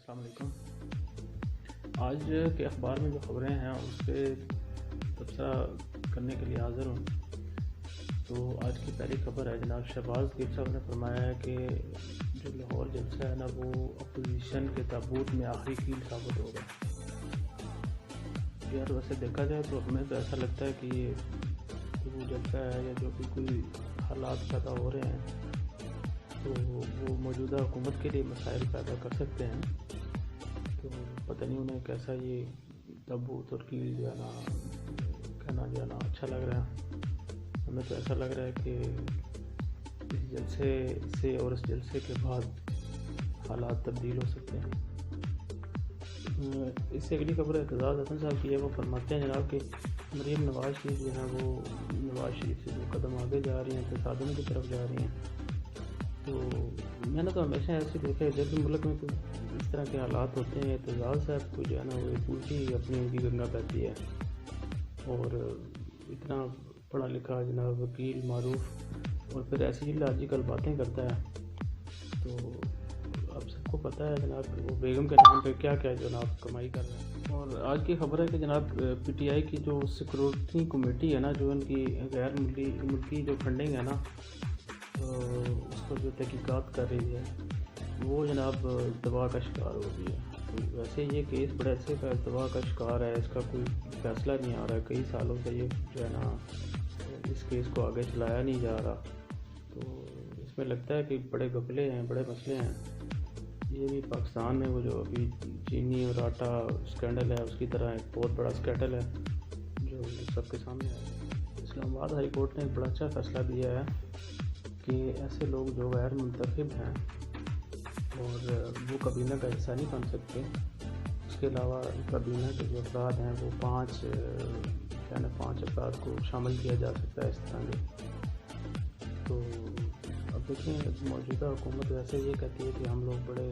السلام علیکم۔ آج کے اخبار میں جو خبریں ہیں اس پہ تبصرہ کرنے کے لیے حاضر ہوں۔ تو آج کی پہلی خبر ہے جناب شہباز گل صاحب نے فرمایا ہے کہ جو لاہور جلسہ ہے نا وہ اپوزیشن کے تابوت میں آخری کیل ثابت ہوگا۔ یار ویسے دیکھا جائے تو ہمیں تو ایسا لگتا ہے کہ یہ وہ جلسہ ہے یا جو بھی کوئی حالات پیدا ہو رہے ہیں تو وہ موجودہ حکومت کے لیے مسائل پیدا کر سکتے ہیں۔ تو پتہ نہیں انہیں کیسا یہ تابوت اور کیل جانا کہنا جانا اچھا لگ رہا ہے۔ ہمیں تو ایسا لگ رہا ہے کہ اس جلسے سے اور اس جلسے کے بعد حالات تبدیل ہو سکتے ہیں۔ اس سے اگلی خبر اعتزاز حسن صاحب کی ہے۔ وہ فرماتے ہیں جناب کہ مریم نواز شریف جو ہے وہ نواز شریف سے جو قدم آگے جا رہی ہیں تصادم کی طرف جا رہی ہیں۔ تو میں نے تو ہمیشہ ایسے دیکھا ہے جب بھی ملک میں کوئی اس طرح کے حالات ہوتے ہیں اعتزاز صاحب کو جو ہے نا وہ ایک الٹی اپنی ان کی گنگا بہتی ہے، اور اتنا پڑھا لکھا جناب وکیل معروف اور پھر ایسی لاجیکل باتیں کرتا ہے۔ تو اب سب کو پتہ ہے جناب کہ وہ بیگم کے نام پہ کیا کیا جناب کمائی کر رہے ہیں۔ اور آج کی خبر ہے کہ جناب پی ٹی آئی کی جو سیکورٹی کمیٹی ہے نا جو ان کی غیر ملکی جو فنڈنگ ہے نا اس پر جو تحقیقات کر رہی ہے وہ جناب دباؤ کا شکار ہو گئی ہے۔ تو ویسے یہ کیس بڑے عرصے کا دباؤ کا شکار ہے، اس کا کوئی فیصلہ نہیں آ رہا ہے، کئی سالوں سے یہ جو ہے نا اس کیس کو آگے چلایا نہیں جا رہا۔ تو اس میں لگتا ہے کہ بڑے گھپلے ہیں، بڑے مسئلے ہیں۔ یہ بھی پاکستان میں وہ جو ابھی چینی اور آٹا اسکینڈل ہے اس کی طرح ایک بہت بڑا اسکینڈل ہے جو سب کے سامنے ہے۔ اسلام آباد ہائی کورٹ نے ایک بڑا اچھا فیصلہ دیا ہے کہ ایسے لوگ جو غیر منتخب ہیں اور وہ کابینہ کا حصہ نہیں بن سکتے، اس کے علاوہ کابینہ کے جو افراد ہیں وہ پانچ افراد کو شامل کیا جا سکتا ہے اس طرح کے۔ تو اب دیکھیں موجودہ حکومت ویسے یہ کہتی ہے کہ ہم لوگ بڑے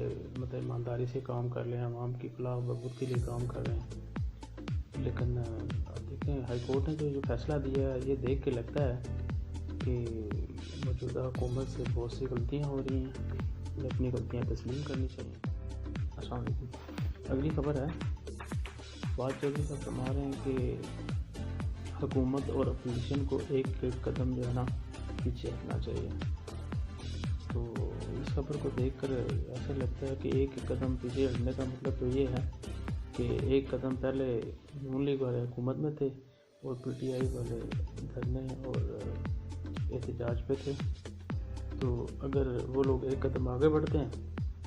ایمانداری سے کام کر لیں، عوام کی فلاح و بہبود کے لیے کام کر رہے ہیں، لیکن اب دیکھیں ہائی کورٹ نے جو فیصلہ دیا ہے یہ دیکھ کے لگتا ہے کہ موجودہ حکومت سے بہت سی غلطیاں ہو رہی ہیں، اپنی غلطیاں تسلیم کرنی چاہیے۔ السلام علیکم۔ اگلی خبر ہے بات چودھری صاحب فرما رہے ہیں کہ حکومت اور اپوزیشن کو ایک ایک قدم جو ہے نا پیچھے ہٹنا چاہیے۔ تو اس خبر کو دیکھ کر ایسا لگتا ہے کہ ایک ایک قدم پیچھے ہٹنے کا مطلب تو یہ ہے کہ ایک قدم پہلے نون لیگ والے حکومت میں تھے اور پی ٹی آئی والے دھرنے اور احتجاج پہ تھے۔ تو اگر وہ لوگ ایک قدم آگے بڑھتے ہیں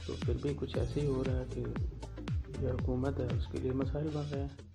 تو پھر بھی کچھ ایسے ہی ہو رہا ہے کہ جو حکومت ہے اس کے لیے مسائل بن رہے ہیں۔